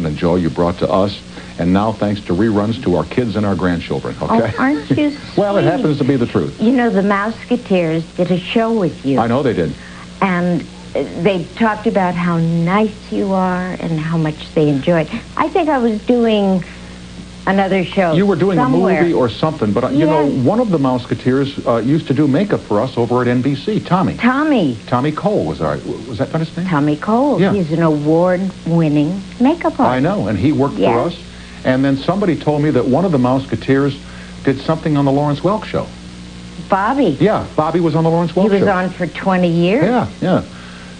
excitement and joy you brought to us. And now, thanks to reruns, to our kids and our grandchildren, okay? Oh, aren't you sweet? Well, it happens to be the truth. You know, the Mouseketeers did a show with you. I know they did. And they talked about how nice you are and how much they enjoyed. I think I was doing another show You were doing somewhere. a movie or something, but, you know, one of the Mouseketeers used to do makeup for us over at NBC, Tommy. Tommy Cole was that not his name? Tommy Cole. Yeah. He's an award-winning makeup artist. I know, and he worked for us. And then somebody told me that one of the Mouseketeers did something on the Lawrence Welk show. Bobby. Yeah, Bobby was on the Lawrence Welk show. He was on for 20 years. Yeah.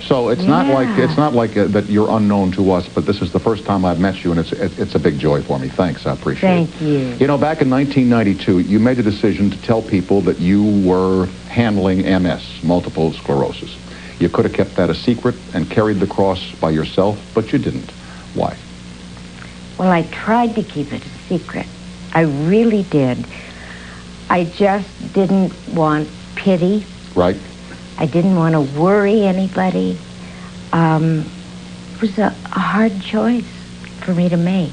So it's not like that you're unknown to us, but this is the first time I've met you, and it's a big joy for me. Thanks, I appreciate it. Thank you. You know, back in 1992, you made a decision to tell people that you were handling MS, multiple sclerosis. You could have kept that a secret and carried the cross by yourself, but you didn't. Why? Well, I tried to keep it a secret. I really did. I just didn't want pity. Right. I didn't want to worry anybody. It was a hard choice for me to make.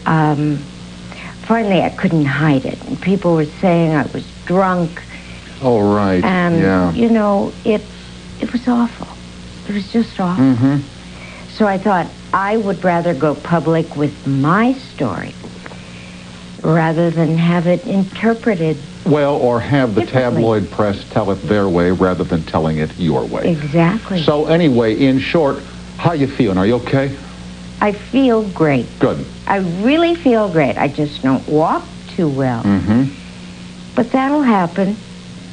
Finally, I couldn't hide it. And people were saying I was drunk. Oh, right. And, you know, it was awful. It was just awful. Mm-hmm. So I thought I would rather go public with my story rather than have it interpreted. Well, or have the tabloid press tell it their way rather than telling it your way. Exactly. So anyway, in short, how you feeling? Are you okay? I feel great. Good. I really feel great. I just don't walk too well. Mm-hmm. But that'll happen.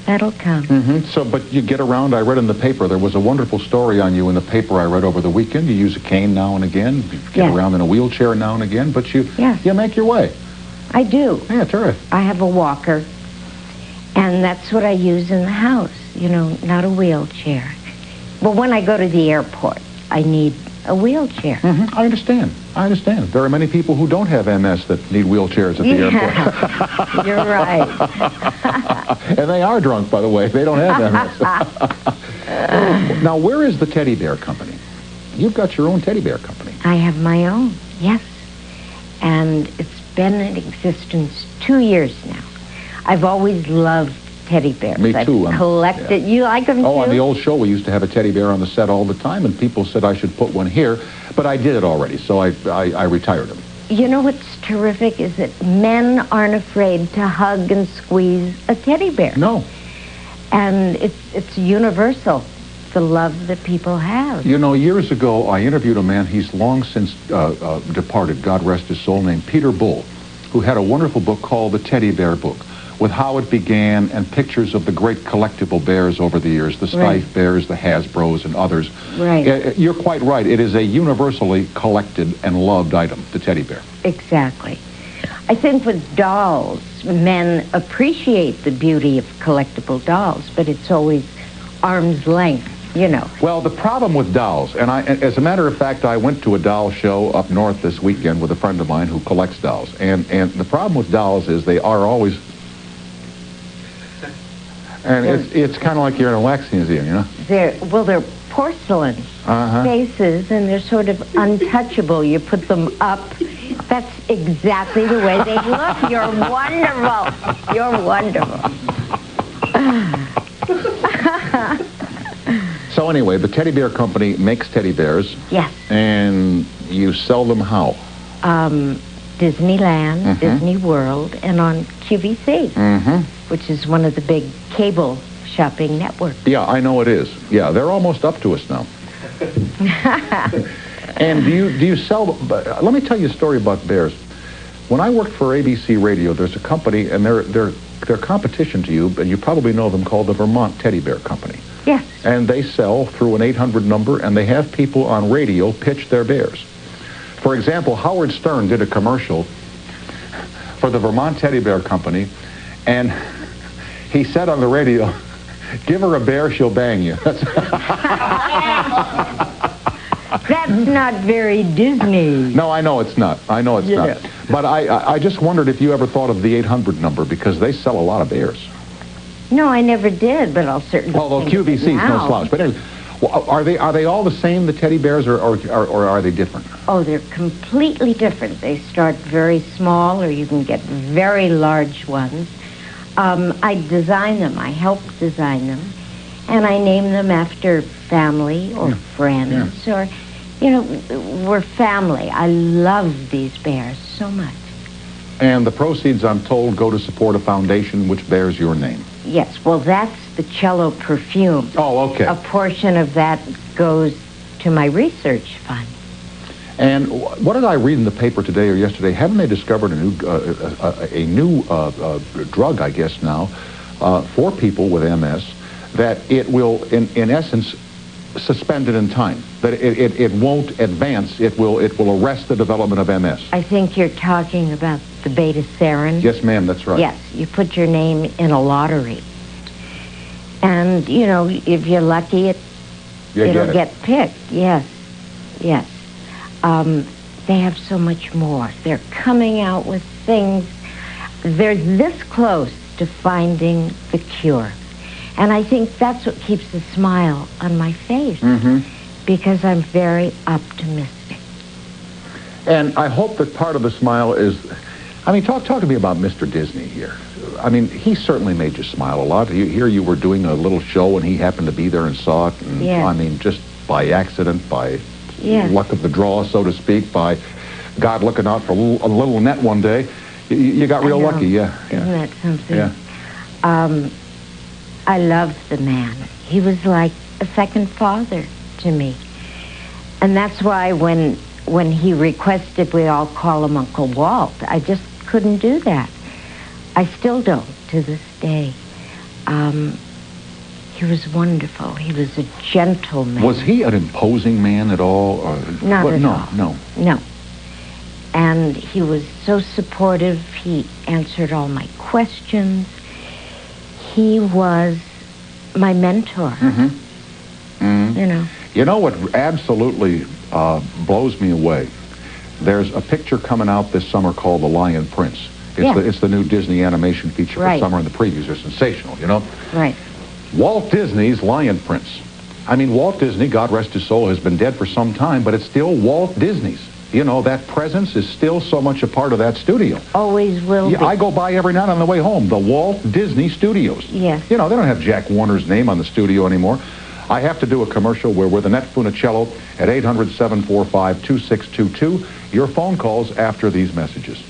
That'll come. Mm-hmm. So, but you get around. I read in the paper, there was a wonderful story on you in the paper I read over the weekend. You use a cane now and again. You get around in a wheelchair now and again, but you make your way. I do. Yeah, terrific. I have a walker, and that's what I use in the house, you know, not a wheelchair. But when I go to the airport, I need a wheelchair. Mm-hmm. I understand. There are many people who don't have MS that need wheelchairs at the airport. You're right. And they are drunk, by the way. They don't have MS. Now, where is the teddy bear company? You've got your own teddy bear company. I have my own, yes. And it's been in existence 2 years now. I've always loved teddy bears. Me too. I've collected. You like them too? Oh, on the old show, we used to have a teddy bear on the set all the time, and people said I should put one here, but I did it already, so I retired them. You know what's terrific is that men aren't afraid to hug and squeeze a teddy bear. No. And it's universal, the love that people have. You know, years ago, I interviewed a man, he's long since departed, God rest his soul, named Peter Bull, who had a wonderful book called The Teddy Bear Book, with how it began and pictures of the great collectible bears over the years, the Steiff bears, the Hasbros, and others. Right. You're quite right. It is a universally collected and loved item, the teddy bear. Exactly. I think with dolls, men appreciate the beauty of collectible dolls, but it's always arm's length, you know. Well, the problem with dolls, and as a matter of fact, I went to a doll show up north this weekend with a friend of mine who collects dolls, and the problem with dolls is they are always... And it's kind of like you're in a wax museum, you know? They're porcelain faces, and they're sort of untouchable. You put them up. That's exactly the way they look. You're wonderful. You're wonderful. So anyway, the Teddy Bear Company makes teddy bears. Yes. And you sell them how? Disneyland, Disney World, and on QVC, which is one of the big cable shopping networks. Yeah, I know it is. Yeah, they're almost up to us now. And do you sell... Let me tell you a story about bears. When I worked for ABC Radio, there's a company, and they're competition to you, and you probably know them, called the Vermont Teddy Bear Company. Yes. And they sell through an 800 number, and they have people on radio pitch their bears. For example, Howard Stern did a commercial for the Vermont Teddy Bear Company, and he said on the radio, "Give her a bear, she'll bang you." That's not very Disney. No, I know it's not. I know it's not. But I just wondered if you ever thought of the 800 number, because they sell a lot of bears. No, I never did, but I'll certainly. Although QVC's no slouch. But anyway, Well, are they all the same, the teddy bears, or are they different? Oh, they're completely different. They start very small, or you can get very large ones. I design them. I help design them. And I name them after family or friends or, we're family. I love these bears so much. And the proceeds, I'm told, go to support a foundation which bears your name. Yes, well, that's the cello perfume. Oh, okay. A portion of that goes to my research fund. And what did I read in the paper today or yesterday? Haven't they discovered a new drug, I guess now, for people with MS, that it will, in essence, suspend it in time, that it won't advance, it will arrest the development of MS. I think you're talking about the beta-sarin. Yes, ma'am, that's right. Yes, you put your name in a lottery. And, if you're lucky, it'll get picked. Yes, yes. They have so much more. They're coming out with things. They're this close to finding the cure. And I think that's what keeps the smile on my face, because I'm very optimistic. And I hope that part of the smile is, talk to me about Mr. Disney here. He certainly made you smile a lot. Here you were doing a little show, and he happened to be there and saw it. And, just by accident, by luck of the draw, so to speak, by God looking out for a little Annette one day, you got real lucky. Yeah. Isn't that something? Yeah. I loved the man. He was like a second father to me. And that's why when he requested we all call him Uncle Walt, I just couldn't do that. I still don't to this day. He was wonderful. He was a gentleman. Was he an imposing man at all? Not at all. No. And he was so supportive. He answered all my questions. He was my mentor. You know what absolutely blows me away? There's a picture coming out this summer called The Lion Prince. It's the new Disney animation feature for summer, and the previews are sensational, Right. Walt Disney's Lion Prince. Walt Disney, God rest his soul, has been dead for some time, but it's still Walt Disney's. That presence is still so much a part of that studio. Always will be. I go by every night on the way home, the Walt Disney Studios. Yes. They don't have Jack Warner's name on the studio anymore. I have to do a commercial where we're with Annette Funicello at 800-745-2622. Your phone calls after these messages.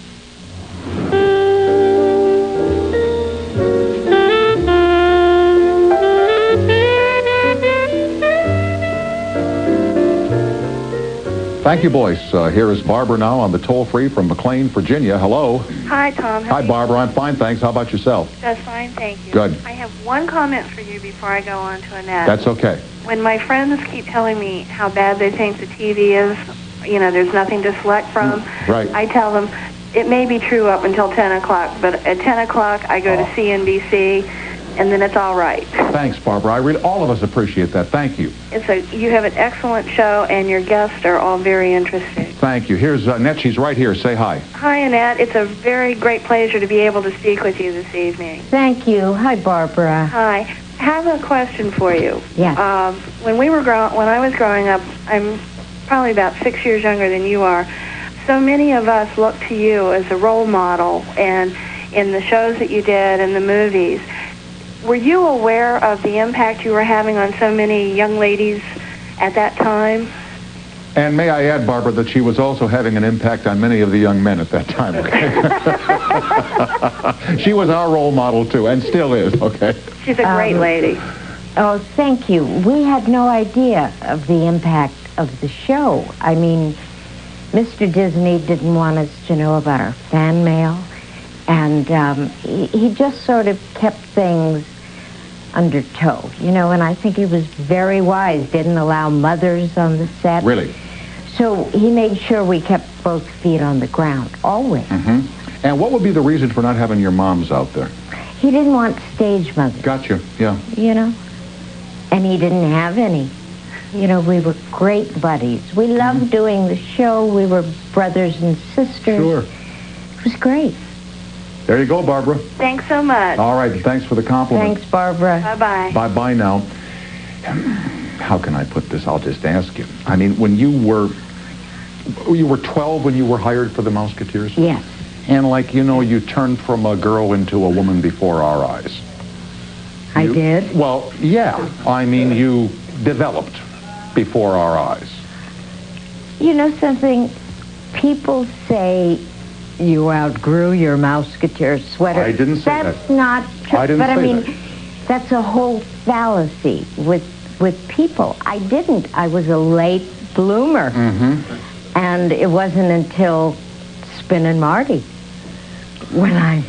Thank you, boys. Here is Barbara now on the toll-free from McLean, Virginia. Hello. Hi, Tom. Hi, Barbara. I'm fine, thanks. How about yourself? That's fine, thank you. Good. I have one comment for you before I go on to Annette. That's okay. When my friends keep telling me how bad they think the TV is, there's nothing to select from, right. I tell them it may be true up until 10 o'clock, but at 10 o'clock I go to CNBC, and then it's all right. Thanks, Barbara. All of us appreciate that. Thank you. You have an excellent show, and your guests are all very interesting. Thank you. Here's Annette. She's right here. Say hi. Hi, Annette. It's a very great pleasure to be able to speak with you this evening. Thank you. Hi, Barbara. Hi. I have a question for you. Yeah. When I was growing up, I'm probably about 6 years younger than you are. So many of us look to you as a role model, and in the shows that you did and the movies. Were you aware of the impact you were having on so many young ladies at that time? And may I add, Barbara, that she was also having an impact on many of the young men at that time, okay? She was our role model, too, and still is, okay? She's a great lady. Oh, thank you. We had no idea of the impact of the show. Mr. Disney didn't want us to know about our fan mail, and he just sort of kept things under tow, and I think he was very wise, didn't allow mothers on the set. Really? So he made sure we kept both feet on the ground, always. And what would be the reason for not having your moms out there? He didn't want stage mothers. Gotcha, yeah. And he didn't have any. We were great buddies. We loved doing the show. We were brothers and sisters. Sure. It was great. There you go, Barbara. Thanks so much. All right, thanks for the compliment. Thanks, Barbara. Bye-bye. Bye-bye now. how can I put this? I'll just ask you. I mean, when you were 12 when you were hired for the Mouseketeers? Yes. And like, you know, you turned from a girl into a woman before our eyes. I did? Well, yeah. I mean, you developed before our eyes. You know something? People say you outgrew your Mouseketeer sweater. I didn't say that. That's not true. I didn't but say I mean, that. that's a whole fallacy with people. I didn't. I was a late bloomer. Mm-hmm. And it wasn't until Spin and Marty when I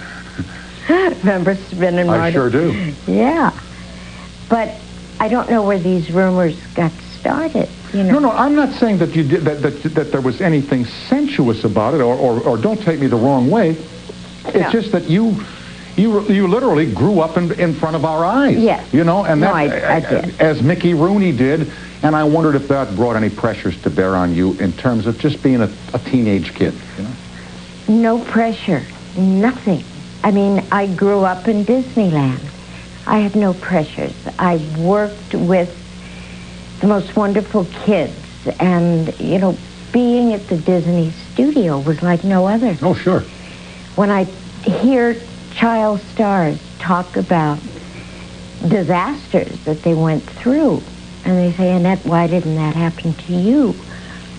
remember Spin and Marty. I sure do. Yeah. But I don't know where these rumors got started. You know? No, I'm not saying that you did that there was anything sensuous about it, or don't take me the wrong way. It's just that you literally grew up in front of our eyes. Yes. You know, and no, that I did. As Mickey Rooney did, and I wondered if that brought any pressures to bear on you in terms of just being a teenage kid. You know? No pressure, nothing. I mean, I grew up in Disneyland. I had no pressures. I worked with the most wonderful kids, and, you know, being at the Disney studio was like no other. Oh, sure. When I hear child stars talk about disasters that they went through, and they say, Annette, why didn't that happen to you?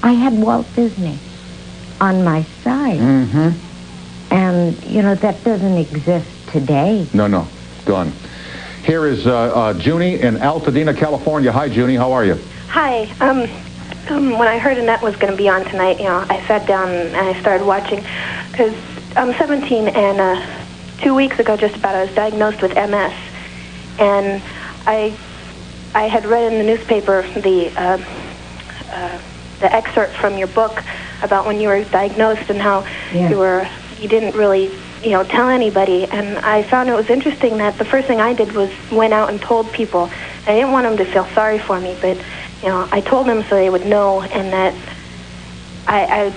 I had Walt Disney on my side. Mm-hmm. And, you know, that doesn't exist today. No, gone. Here is Junie in Altadena, California. Hi, Junie. How are you? Hi. When I heard Annette was going to be on tonight, you know, I sat down and I started watching because I'm 17, and 2 weeks ago, just about, I was diagnosed with MS, and I had read in the newspaper the excerpt from your book about when you were diagnosed and how you didn't really, you know, tell anybody. And I found it was interesting that the first thing I did was went out and told people. I didn't want them to feel sorry for me, but, you know, I told them so they would know, and that I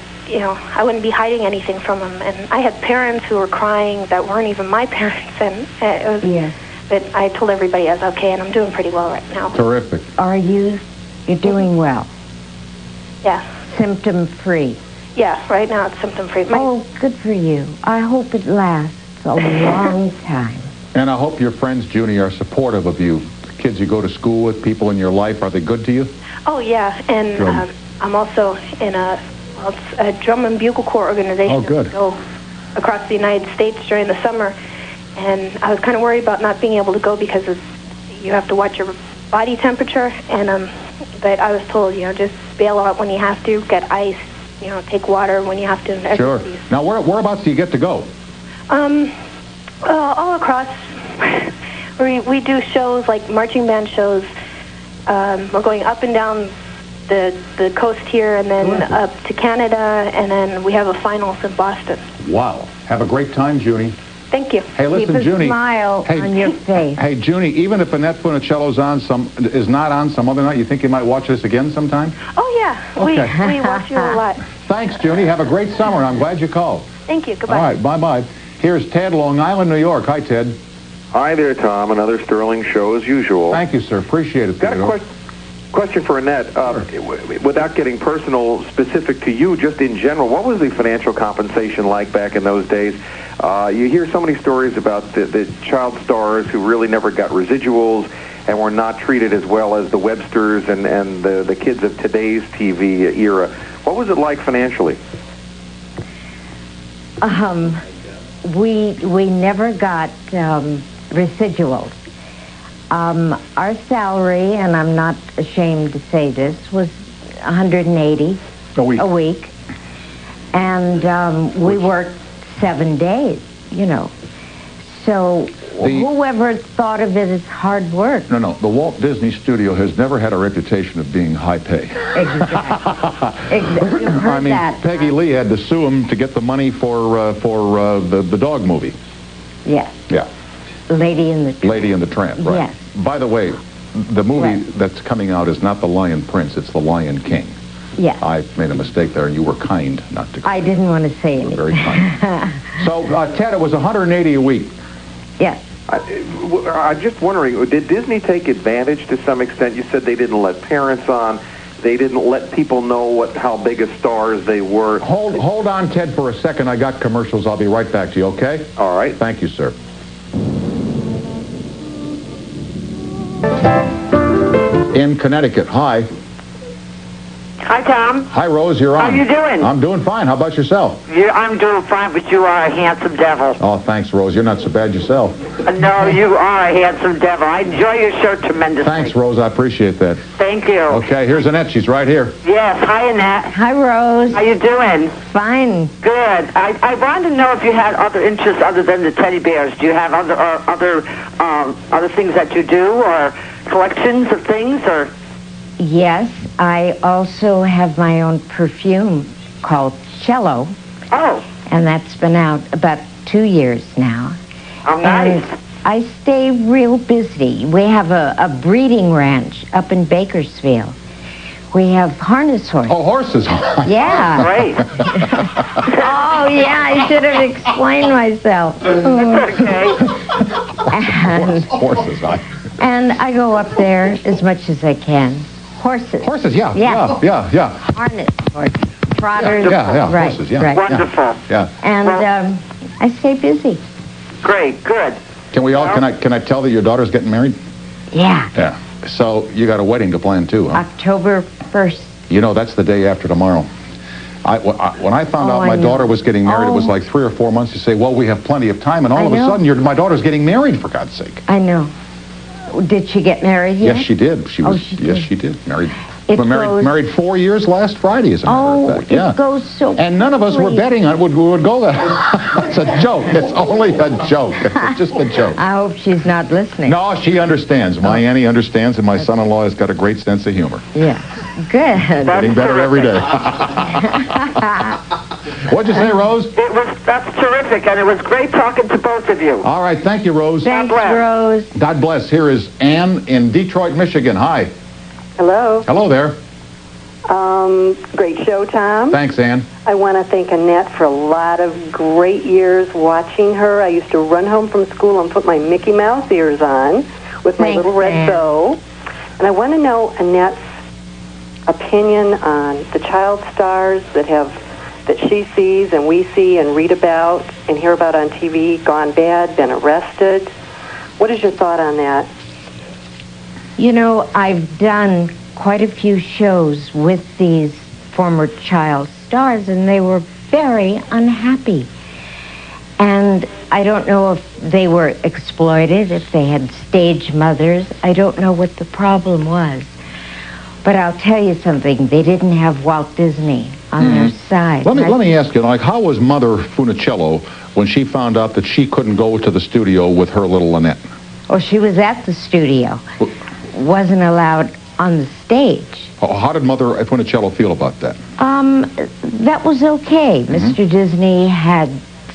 wouldn't be hiding anything from them. And I had parents who were crying that weren't even my parents, and it was. Yes. But I told everybody I was okay, and I'm doing pretty well right now. Terrific. You're doing well? Yeah. Symptom-free? Yeah, right now it's symptom-free. Oh, good for you. I hope it lasts a long time. And I hope your friends, Junie, are supportive of you. Kids you go to school with, people in your life, are they good to you? Oh, yeah, and I'm also in a drum and bugle corps organization. Oh, good. We go across the United States during the summer, and I was kind of worried about not being able to go because you have to watch your body temperature, and but I was told, you know, just bail out when you have to, get ice, you know, take water when you have to. Sure. Now, whereabouts do you get to go? All across. We do shows like marching band shows. We're going up and down the coast here, and then up to Canada, and then we have a finals in Boston. Wow. Have a great time, Junie. Thank you. Hey, listen, Keep a Junie. smile on your face. Hey, Junie, even if Annette Funicello's is not on some other night, you think you might watch this again sometime? Oh, yeah. Okay. We watch you a lot. Thanks, Junie. Have a great summer, and I'm glad you called. Thank you. Goodbye. All right, bye-bye. Here's Ted, Long Island, New York. Hi, Ted. Hi there, Tom. Another sterling show as usual. Thank you, sir. Appreciate it. Got a question for Annette. Without getting personal, specific to you, just in general, what was the financial compensation like back in those days? You hear so many stories about the child stars who really never got residuals and were not treated as well as the Websters and the kids of today's TV era. What was it like financially? We never got residuals. Our salary, and I'm not ashamed to say this, was $180 a week. And we worked 7 days, you know. So whoever thought of it as hard work. No. The Walt Disney Studio has never had a reputation of being high pay. Exactly. You've heard I mean, that. Peggy Lee had to sue him to get the money for the dog movie. Yes. Yeah. Lady in the Tramp. Lady and the Tramp, right. Yes. By the way, the movie that's coming out is not The Lion Prince, it's The Lion King. Yes. I made a mistake there, and you were kind not to. I didn't want to say You were anything. very kind. So, Ted, it was $180 a week. Yes. I'm just wondering, did Disney take advantage to some extent? You said they didn't let parents on. They didn't let people know how big of stars they were. Hold on, Ted, for a second. I got commercials. I'll be right back to you, okay? All right. Thank you, sir. In Connecticut. Hi. Hi, Tom. Hi, Rose. You're on. How you doing? I'm doing fine. How about yourself? I'm doing fine, but you are a handsome devil. Oh, thanks, Rose. You're not so bad yourself. No, you are a handsome devil. I enjoy your show tremendously. Thanks, Rose. I appreciate that. Thank you. Okay, here's Annette. She's right here. Yes. Hi, Annette. Hi, Rose. How you doing? Fine. Good. I wanted to know if you had other interests other than the teddy bears. Do you have other things that you do, or collections of things, or? Yes, I also have my own perfume called Cello. Oh. And that's been out about 2 years now. Oh, nice. And I stay real busy. We have a breeding ranch up in Bakersfield. We have harness horses. Oh, horses. Yeah. Great. Oh, yeah, I should have explained myself. That's okay. And, Horses. and I go up there as much as I can. Horses. Horses, yeah. Yeah. Yeah. Harness horses. Trotters. Yeah, Right, horses, yeah. right. Wonderful. Yeah. And I stay busy. Great. Good. Can we all, can I tell that your daughter's getting married? Yeah. Yeah. So you got a wedding to plan too, huh? October 1st. You know, that's the day after tomorrow. When I found out my daughter was getting married, it was like 3 or 4 months. You say, well, we have plenty of time, and all of a sudden, my daughter's getting married, for God's sake. I know. Did she get married yet? Yes, she did. She did. Married. Married 4 years last Friday, as a matter of fact. Yeah. It goes so And none of us were betting on it would go there. It's a joke. It's only a joke. It's just a joke. I hope she's not listening. No, she understands. My Annie understands, and my son-in-law has got a great sense of humor. Yeah. Good. Getting better every day. What'd you say, Rose? That's terrific, and it was great talking to both of you. All right, thank you, Rose. Thanks, Rose. God bless. Here is Ann in Detroit, Michigan. Hi. Hello. Hello there. Great show, Tom. Thanks, Ann. I want to thank Annette for a lot of great years watching her. I used to run home from school and put my Mickey Mouse ears on with my little red bow. And I want to know Annette's opinion on the child stars that she sees and we see and read about and hear about on TV, gone bad, been arrested. What is your thought on that? You know, I've done quite a few shows with these former child stars, and they were very unhappy. And I don't know if they were exploited, if they had stage mothers. I don't know what the problem was. But I'll tell you something. They didn't have Walt Disney on their side. Let me ask you, how was Mother Funicello when she found out that she couldn't go to the studio with her little Annette? Oh, she was at the studio. Wasn't allowed on the stage. How did Mother Funicello feel about that? That was okay. Mr. Disney had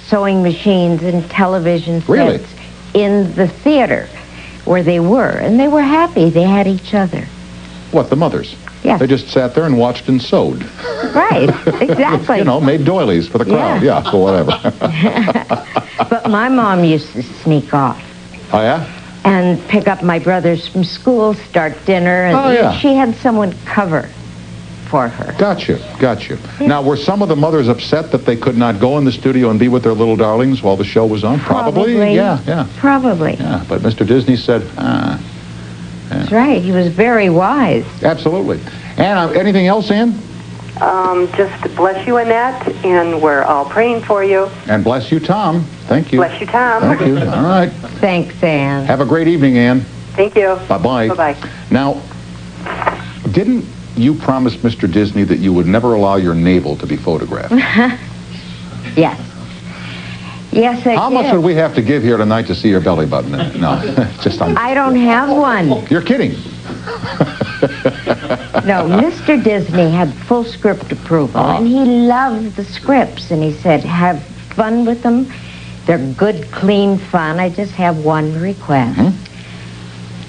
sewing machines and television sets in the theater where they were, and they were happy. They had each other. What, the mothers? Yes. They just sat there and watched and sewed. Right, exactly. Made doilies for the crowd. Yeah, so whatever. But my mom used to sneak off. Oh, yeah? And pick up my brothers from school, start dinner, and she had someone cover for her. Got you. Now, were some of the mothers upset that they could not go in the studio and be with their little darlings while the show was on? Probably. Yeah. Probably. Yeah, but Mr. Disney said, That's right. He was very wise. Absolutely. And anything else, Ann? Just bless you, Annette, and we're all praying for you. And bless you, Tom. Thank you. Bless you, Tom. Thank you. All right. Thanks, Ann. Have a great evening, Ann. Thank you. Bye-bye. Bye-bye. Now, didn't you promise Mr. Disney that you would never allow your navel to be photographed? Yes. Yes, I did. How much would we have to give here tonight to see your belly button? No, just I don't have one. You're kidding. No, Mr. Disney had full script approval, and he loved the scripts, and he said, have fun with them. They're good, clean fun. I just have one request.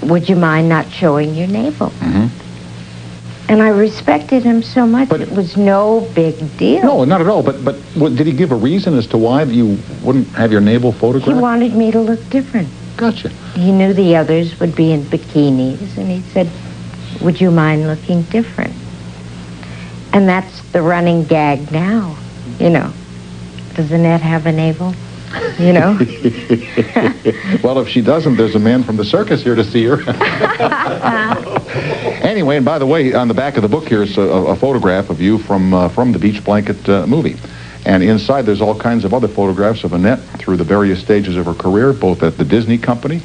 Would you mind not showing your navel? And I respected him so much. But it was no big deal. No, not at all. But did he give a reason as to why you wouldn't have your navel photographed? He wanted me to look different. Gotcha. He knew the others would be in bikinis, and he said, would you mind looking different? And that's the running gag now, you know. Does Annette have a navel? You know? Well, if she doesn't, there's a man from the circus here to see her. Anyway, and by the way, on the back of the book here is a photograph of you from the Beach Blanket movie. And inside there's all kinds of other photographs of Annette through the various stages of her career, both at the Disney Company,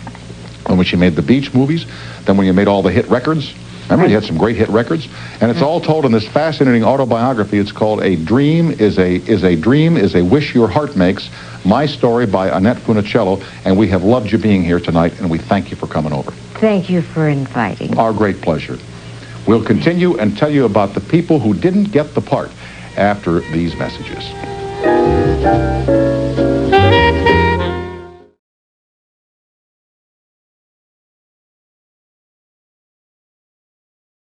when she made the Beach movies, then when you made all the hit records. Remember, you had some great hit records, and it's all told in this fascinating autobiography. It's called "A Dream is a Wish Your Heart Makes." My story by Annette Funicello, and we have loved you being here tonight, and we thank you for coming over. Thank you for inviting me. Our great pleasure. We'll continue and tell you about the people who didn't get the part after these messages.